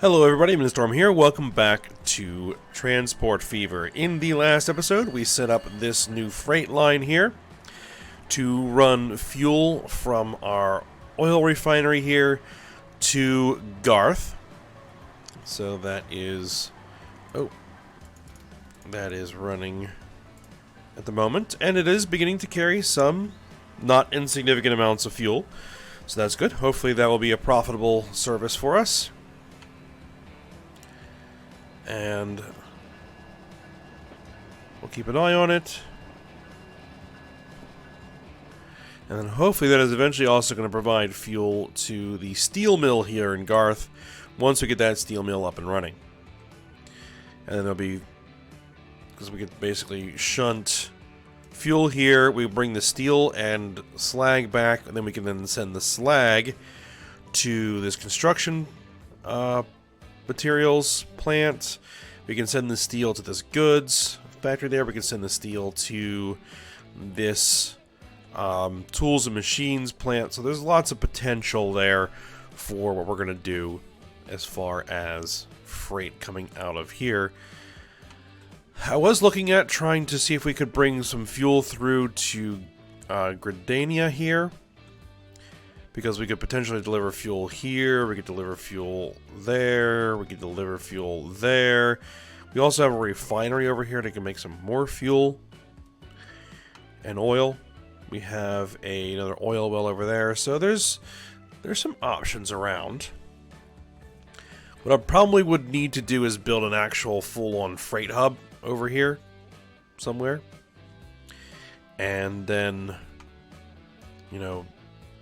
Hello everybody, I'm Storm here. Welcome back to Transport Fever. In the last episode, we set up this new freight line here to run fuel from our oil refinery here to Garth. So that is running at the moment, and it is beginning to carry some not insignificant amounts of fuel. So that's good. Hopefully that will be a profitable service for us. And we'll keep an eye on it. And then hopefully that is eventually also going to provide fuel to the steel mill here in Garth once we get that steel mill up and running. And then it'll be, because we could basically shunt fuel here, we bring the steel and slag back, and then we can then send the slag to this construction materials plant. We can send the steel to this goods factory there. We can send the steel to this tools and machines plant. So there's lots of potential there for what we're going to do as far as freight coming out of here. I was looking at trying to see if we could bring some fuel through to Gridania here, because we could potentially deliver fuel here, we could deliver fuel there, we could deliver fuel there. We also have a refinery over here that can make some more fuel and oil. We have another oil well over there, so there's some options around. What I probably would need to do is build an actual full-on freight hub over here somewhere, and then, you know,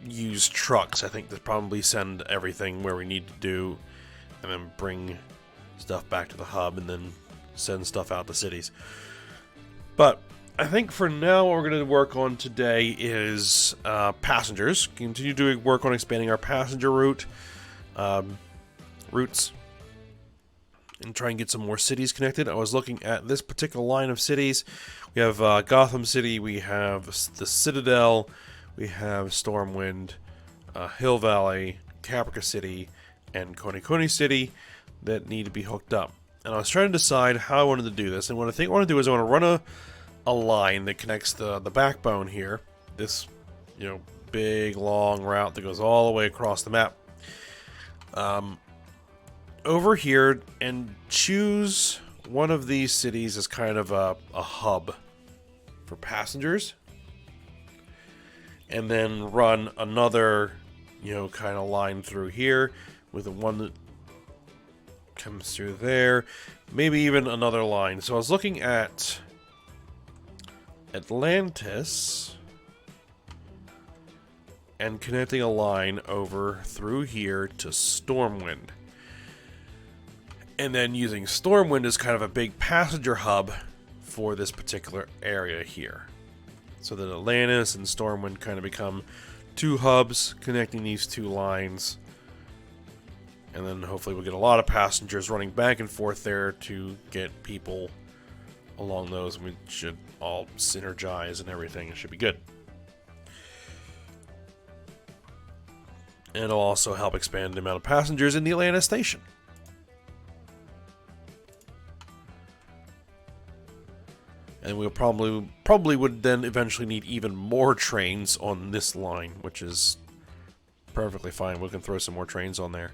use trucks, I think, to probably send everything where we need to do, and then bring stuff back to the hub, and then send stuff out to cities. But I think for now what we're going to work on today is passengers. Continue doing work on expanding our passenger routes, and try and get some more cities connected. I was looking at this particular line of cities. We have Gotham City, we have the Citadel, we have Stormwind, Hill Valley, Caprica City, and Coney City that need to be hooked up. And I was trying to decide how I wanted to do this. And what I think I want to do is I want to run a line that connects the backbone here. This, you know, big long route that goes all the way across the map. Over here, and choose one of these cities as kind of a hub for passengers, and then run another, you know, kind of line through here with the one that comes through there, maybe even another line. So I was looking at Atlantis and connecting a line over through here to Stormwind. And then using Stormwind as kind of a big passenger hub for this particular area here. So that Atlantis and Stormwind kind of become two hubs connecting these two lines. And then hopefully we'll get a lot of passengers running back and forth there to get people along those. We should all synergize and everything. It should be good. And it'll also help expand the amount of passengers in the Atlanta station. And we'll probably would then eventually need even more trains on this line, which is perfectly fine. We can throw some more trains on there.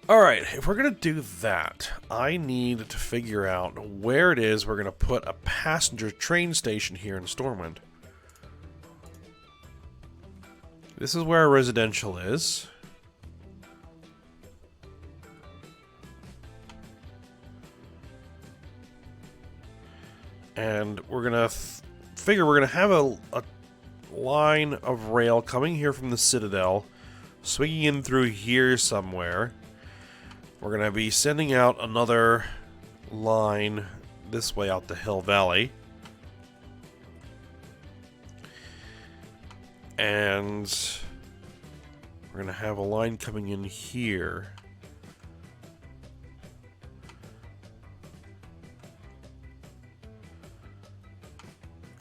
Alright, if we're going to do that, I need to figure out where it is we're going to put a passenger train station here in Stormwind. This is where our residential is. And we're going to figure we're going to have a line of rail coming here from the Citadel, swinging in through here somewhere. We're going to be sending out another line this way out to Hill Valley. And we're going to have a line coming in here.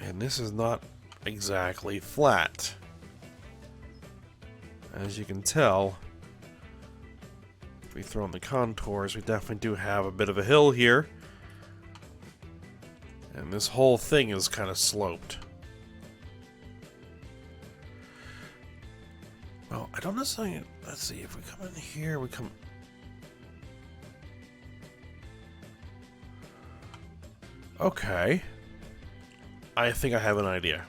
And this is not exactly flat. As you can tell, If we throw in the contours, we definitely do have a bit of a hill here. And this whole thing is kind of sloped. Well, I don't necessarily... Let's see, if we come in here, we come... Okay. I think I have an idea.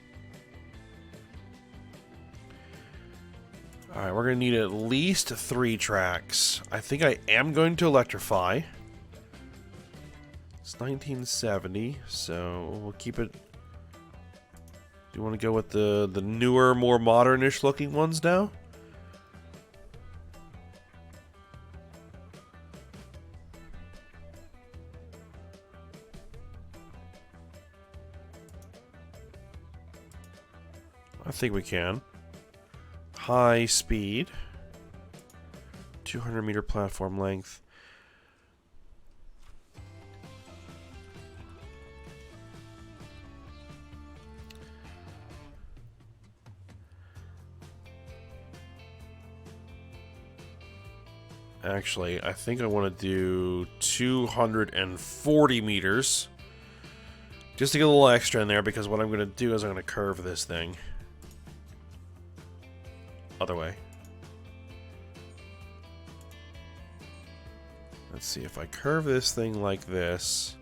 Alright, we're going to need at least 3 tracks. I think I am going to electrify. It's 1970, so we'll keep it... Do you want to go with the newer, more modern-ish looking ones now? I think we can. High speed. 200 meter platform length. Actually, I think I want to do 240 meters. Just to get a little extra in there, because what I'm going to do is I'm going to curve this thing. Other way. Let's see, if I curve this thing like this...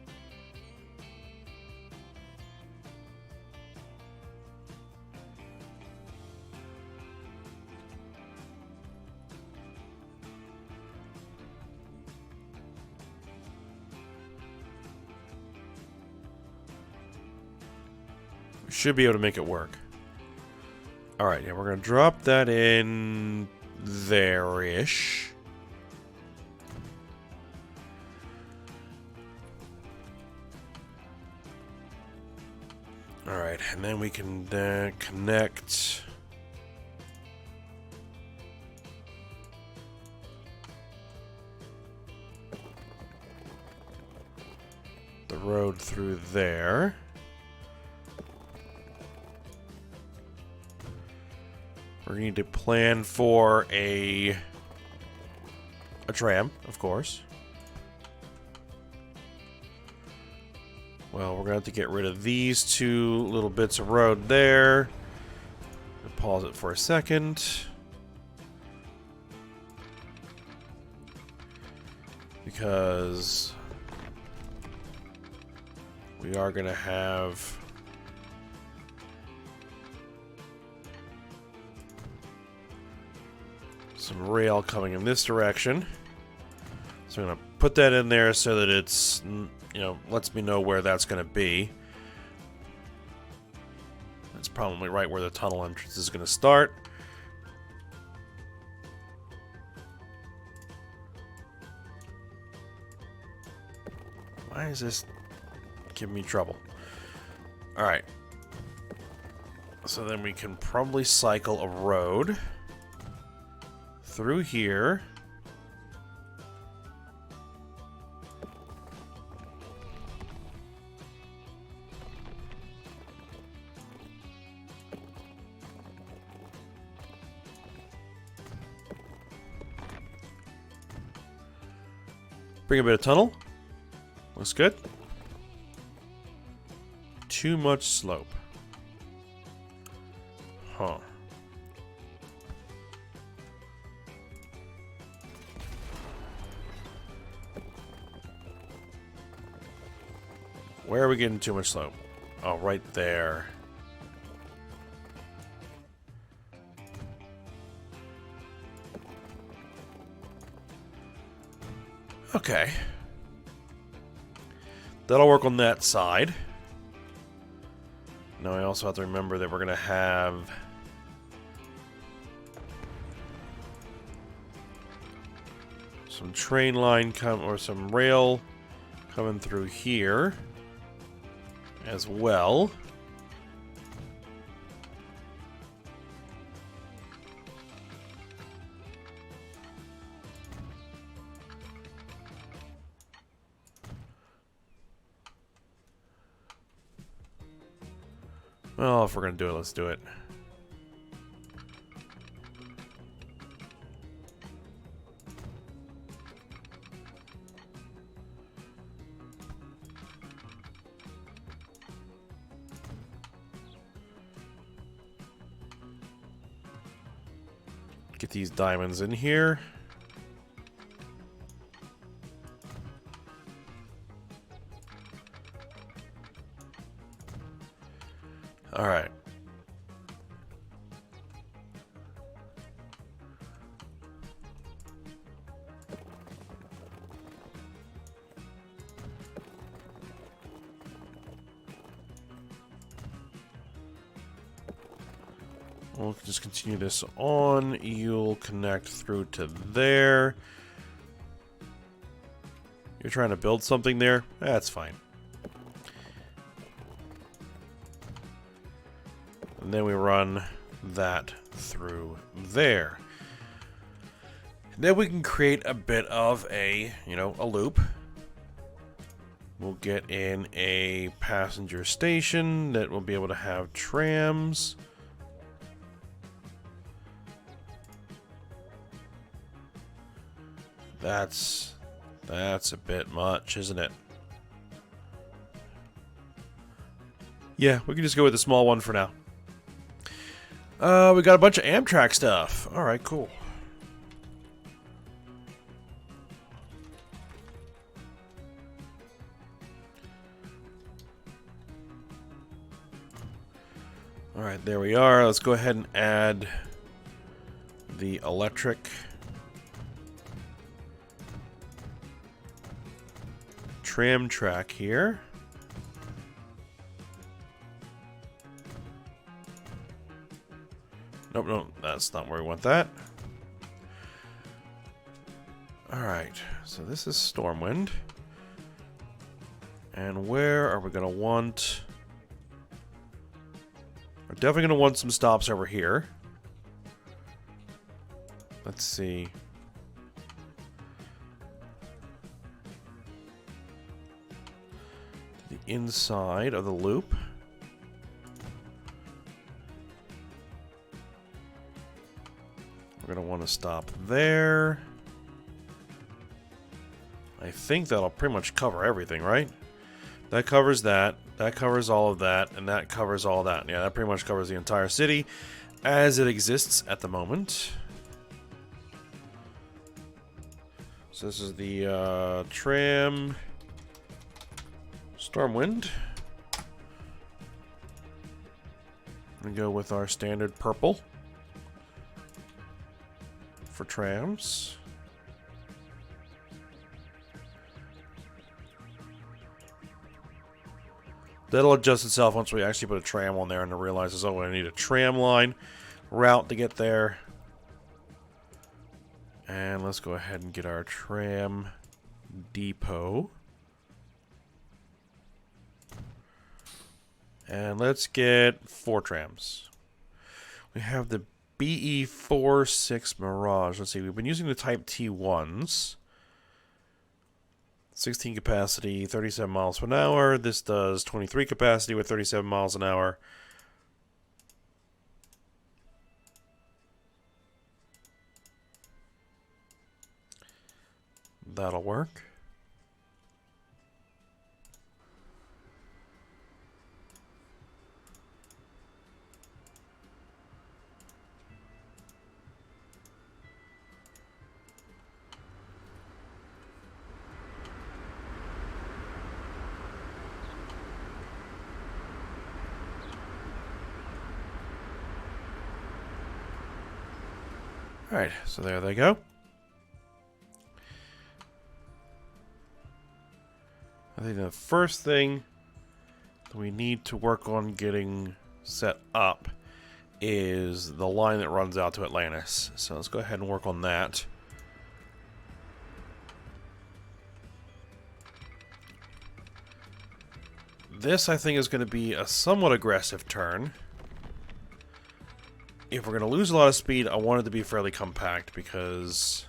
we should be able to make it work. Alright, yeah, we're going to drop that in there-ish. Alright, and then we can connect... the road through there. We're going to need to plan for a tram, of course. Well, we're going to have to get rid of these 2 little bits of road there. Pause it for a second. Because we are going to have... some rail coming in this direction. So I'm going to put that in there so that it's, you know, lets me know where that's going to be. That's probably right where the tunnel entrance is going to start. Why is this giving me trouble? Alright. So then we can probably cycle a road through here. Bring a bit of tunnel. Looks good. Too much slope. Huh. Where are we getting too much slope? Oh, right there. Okay. That'll work on that side. Now I also have to remember that we're going to have... some train line or some rail coming through here as well. Well, if we're going to do it, let's do it. Get these diamonds in here. All right. We'll just continue this on. You'll connect through to there. You're trying to build something there? That's fine. And then we run that through there. And then we can create a bit of a, a loop. We'll get in a passenger station that will be able to have trams. That's a bit much, isn't it? Yeah, we can just go with the small one for now. We got a bunch of Amtrak stuff. Alright, cool. Alright, there we are. Let's go ahead and add the electric tram track here. Nope, that's not where we want that. Alright, so this is Stormwind. And where are we going to want... We're definitely going to want some stops over here. Let's see. The inside of the loop. We're going to want to stop there. I think that'll pretty much cover everything, right? That covers that. That covers all of that. And that covers all that. Yeah, that pretty much covers the entire city as it exists at the moment. So this is the tram Stormwind. We go with our standard purple for trams. That'll adjust itself once we actually put a tram on there and it realizes, oh, I need a tram line route to get there. And let's go ahead and get our tram depot. And let's get 4 trams. We have the BE46 Mirage. Let's see, we've been using the Type T1s. 16 capacity, 37 miles per hour. This does 23 capacity with 37 miles an hour. That'll work. Alright, so there they go. I think the first thing that we need to work on getting set up is the line that runs out to Atlantis. So let's go ahead and work on that. This, I think, is going to be a somewhat aggressive turn. If we're going to lose a lot of speed, I want it to be fairly compact because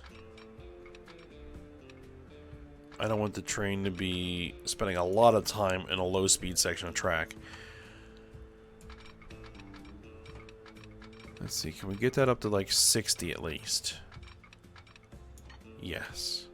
I don't want the train to be spending a lot of time in a low speed section of track. Let's see, can we get that up to like 60 at least? Yes.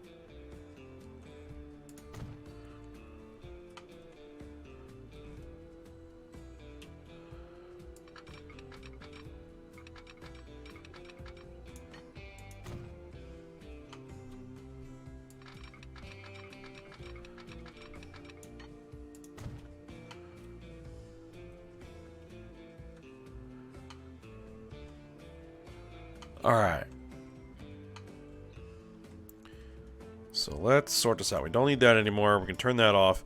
Alright. So let's sort this out. We don't need that anymore. We can turn that off.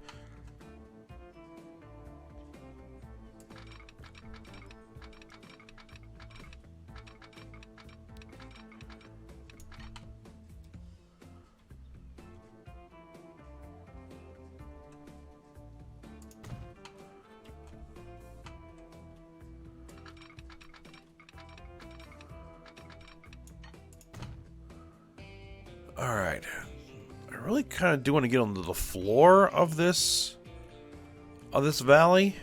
Alright. I really kind of do want to get onto the floor of this valley.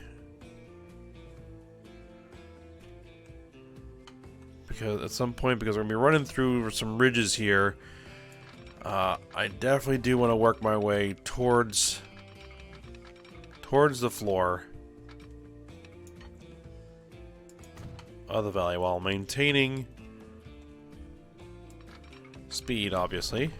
Because at some point, because we're going to be running through some ridges here, I definitely do want to work my way towards the floor of the valley while maintaining speed, obviously.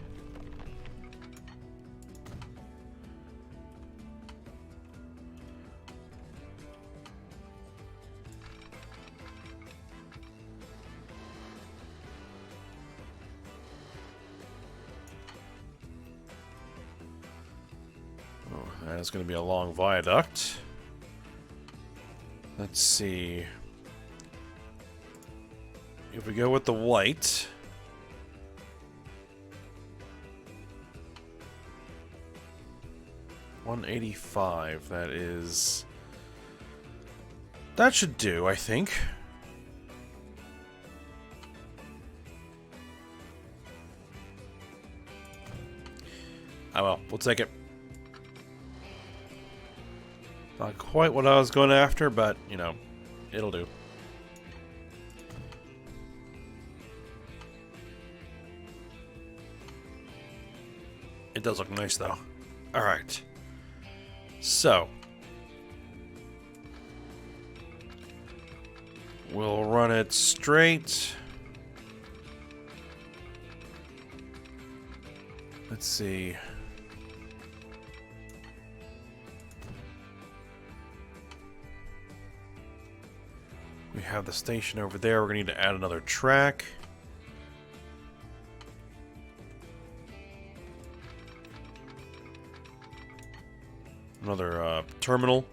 Oh, that is going to be a long viaduct. Let's see. If we go with the white, 185, that should do, I think. Oh well, we'll take it. Not quite what I was going after, but, you know, it'll do. It does look nice, though. Alright. So. We'll run it straight. Let's see. We have the station over there. We're going to need to add another track. Another terminal.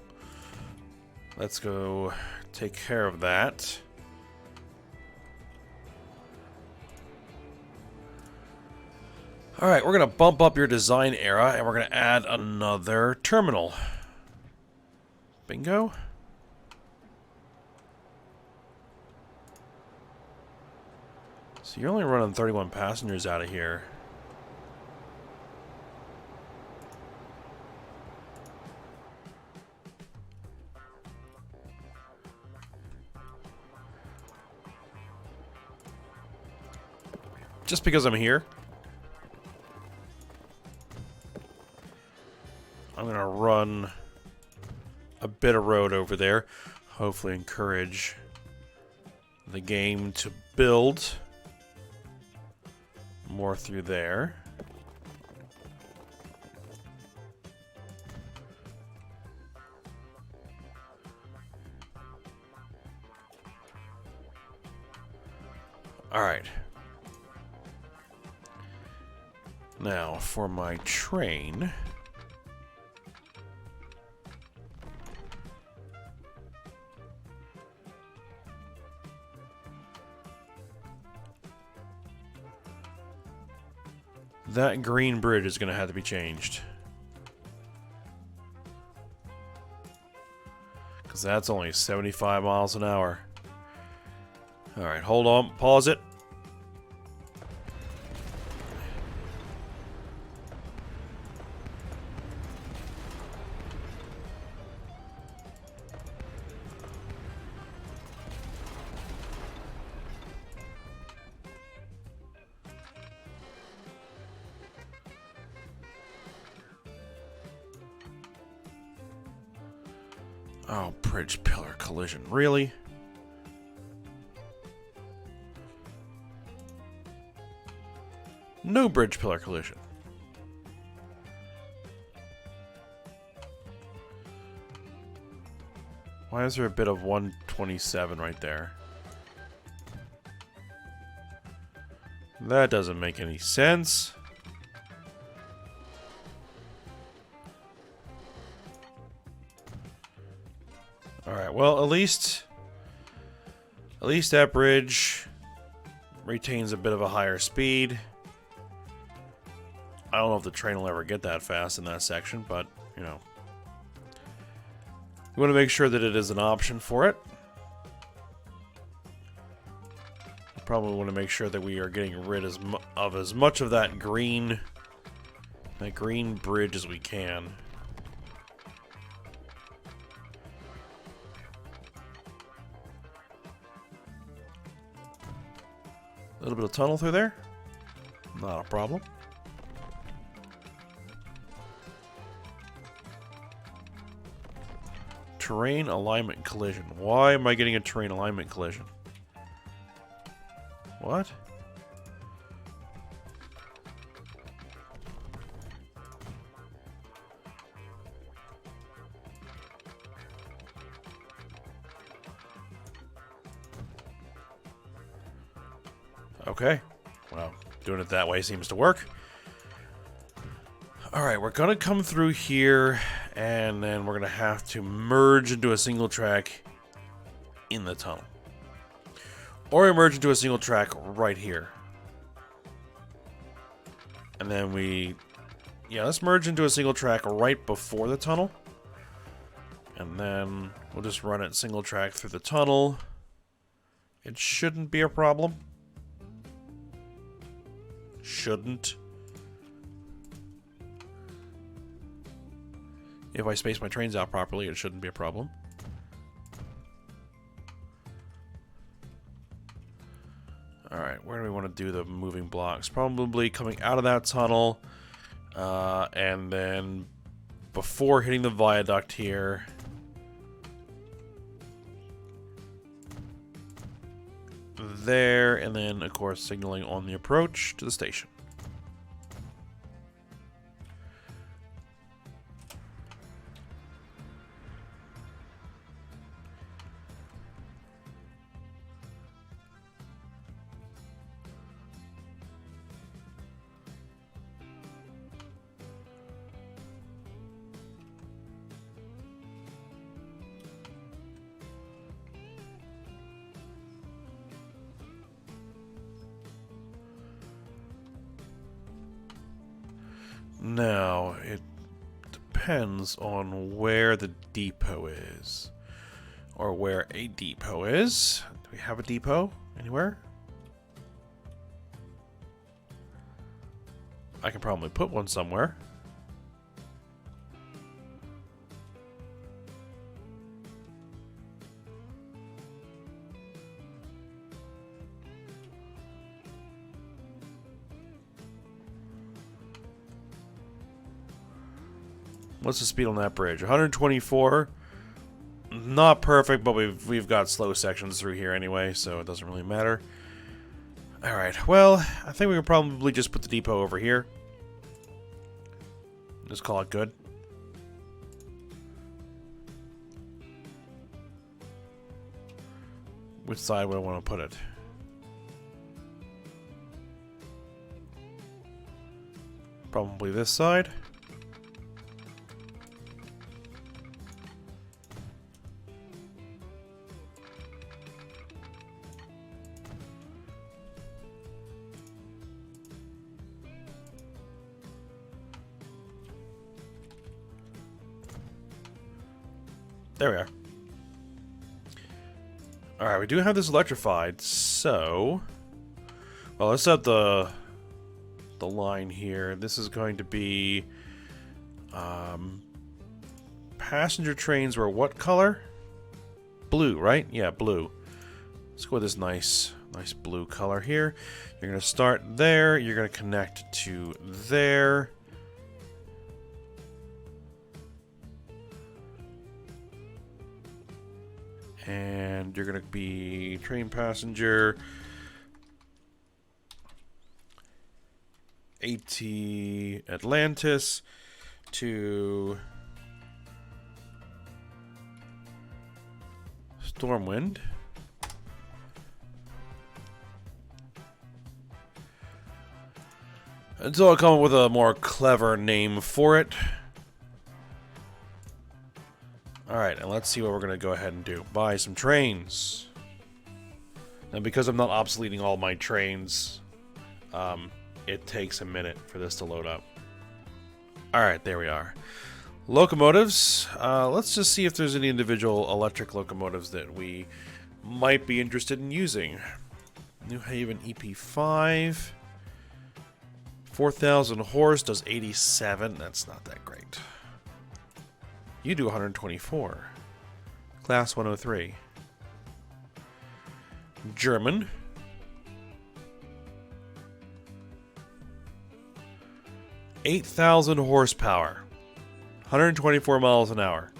Let's go take care of that. Alright, we're going to bump up your design era, and we're going to add another terminal. Bingo. So you're only running 31 passengers out of here. Just because I'm here, I'm going to run a bit of road over there. Hopefully encourage the game to build more through there. All right. Now, for my train, that green bridge is going to have to be changed. Because that's only 75 miles an hour. Alright, hold on. Pause it. Oh, bridge pillar collision. Really? No bridge pillar collision. Why is there a bit of 127 right there? That doesn't make any sense. Alright, well, at least that bridge retains a bit of a higher speed. I don't know if the train will ever get that fast in that section, but, you know. We want to make sure that it is an option for it. We probably want to make sure that we are getting rid of as much of that green bridge as we can. A little bit of tunnel through there. Not a problem. Terrain alignment collision. Why am I getting a terrain alignment collision? What? Okay. Well, doing it that way seems to work. Alright, we're gonna come through here, and then we're gonna have to merge into a single track in the tunnel. Or merge into a single track right here. And then let's merge into a single track right before the tunnel. And then we'll just run it single track through the tunnel. It shouldn't be a problem. Shouldn't. If I space my trains out properly, it shouldn't be a problem. Alright, where do we want to do the moving blocks? Probably coming out of that tunnel, and then before hitting the viaduct here. There, and then, of course, signaling on the approach to the station. Now, it depends on where the depot is. Or where a depot is. Do we have a depot anywhere? I can probably put one somewhere. What's the speed on that bridge? 124. Not perfect, but we've got slow sections through here anyway, so it doesn't really matter. Alright, well, I think we can probably just put the depot over here. Just call it good. Which side would I want to put it? Probably this side. There we are. Alright, we do have this electrified, so... Well, let's set the line here. This is going to be... passenger trains were what color? Blue, right? Yeah, blue. Let's go with this nice blue color here. You're going to start there. You're going to connect to there. And you're going to be train passenger AT Atlantis to Stormwind. Until I come up with a more clever name for it. Alright, and let's see what we're going to go ahead and do. Buy some trains. Now, because I'm not obsoleting all my trains, it takes a minute for this to load up. Alright, there we are. Locomotives. Let's just see if there's any individual electric locomotives that we might be interested in using. New Haven EP5. 4,000 horse, does 87. That's not that great. You do 124. Class 103. German. $8,000 horsepower. 124 miles an hour.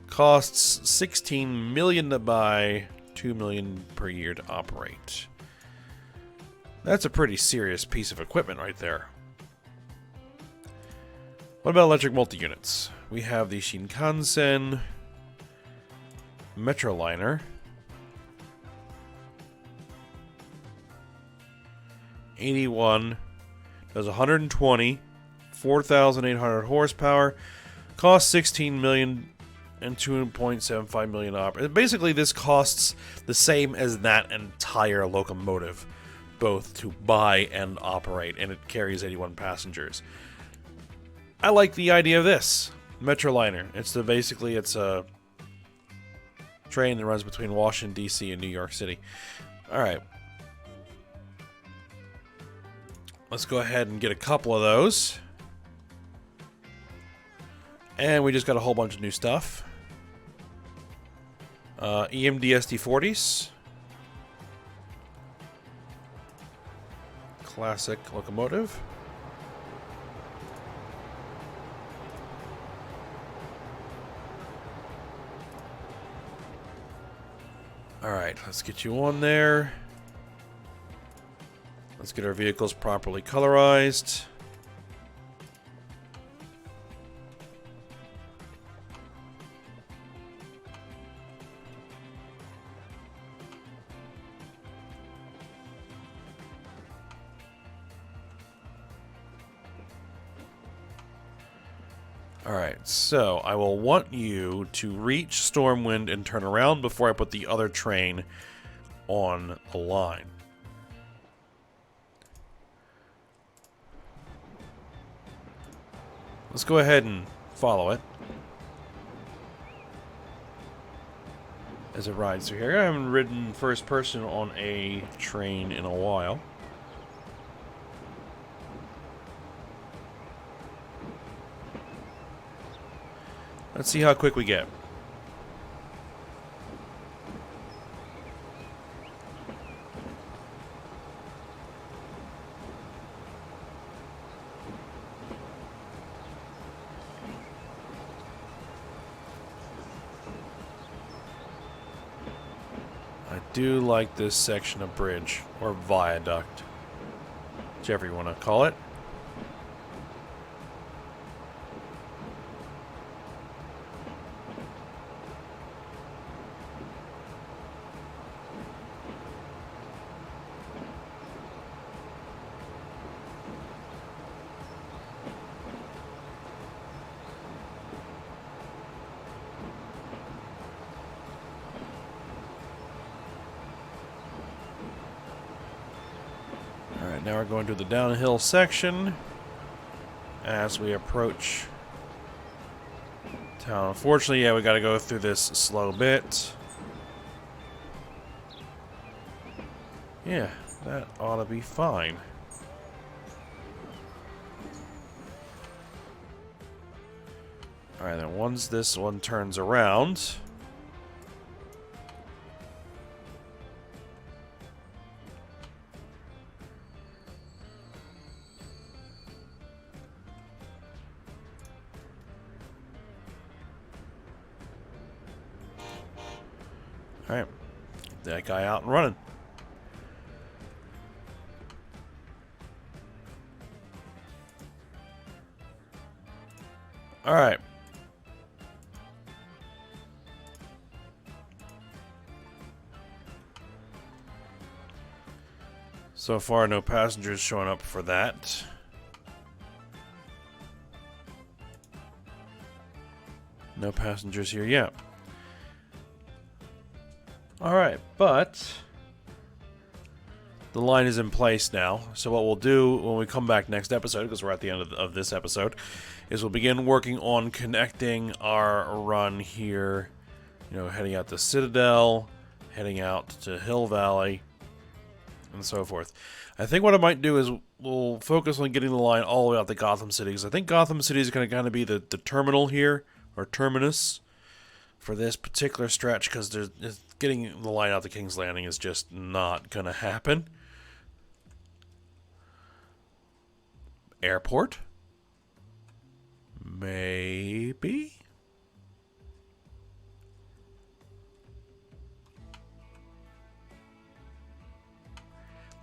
Costs $16 million to buy, $2 million per year to operate. That's a pretty serious piece of equipment right there. What about electric multi-units? We have the Shinkansen, Metroliner, 81, does 120, 4,800 horsepower, costs $16 million and $2.75 million. Basically, this costs the same as that entire locomotive, both to buy and operate, and it carries 81 passengers. I like the idea of this Metroliner. It's a train that runs between Washington D.C. and New York City. All right, let's go ahead and get a couple of those, and we just got a whole bunch of new stuff. EMD SD40s. Classic locomotive. Alright, let's get you on there. Let's get our vehicles properly colorized. Alright, so I will want you to reach Stormwind and turn around before I put the other train on the line. Let's go ahead and follow it as it rides through here. I haven't ridden first person on a train in a while. Let's see how quick we get. I do like this section of bridge, or viaduct, whichever you want to call it. Alright, now we're going to the downhill section as we approach town. Unfortunately, yeah, we gotta go through this slow bit. Yeah, that ought to be fine. Alright, then once this one turns around, alright, that guy out and running. Alright. So far, no passengers showing up for that. No passengers here yet. Alright, but the line is in place now. So what we'll do when we come back next episode, because we're at the end of this episode, is we'll begin working on connecting our run here. You know, heading out to Citadel, heading out to Hill Valley, and so forth. I think what I might do is we'll focus on getting the line all the way out to Gotham City, because I think Gotham City is going to kind of be the terminal here, or terminus, for this particular stretch, because getting the line out to King's Landing is just not going to happen. Airport? Maybe?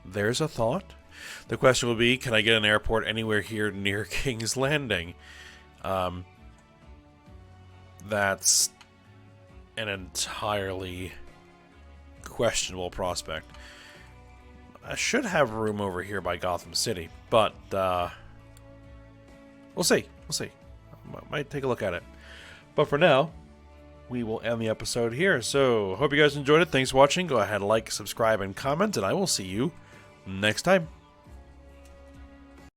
There's a thought. The question will be, can I get an airport anywhere here near King's Landing? That's an entirely questionable prospect. I should have room over here by Gotham City, but we'll see. We'll see. Might take a look at it. But for now, we will end the episode here. So, hope you guys enjoyed it. Thanks for watching. Go ahead, like, subscribe, and comment, and I will see you next time.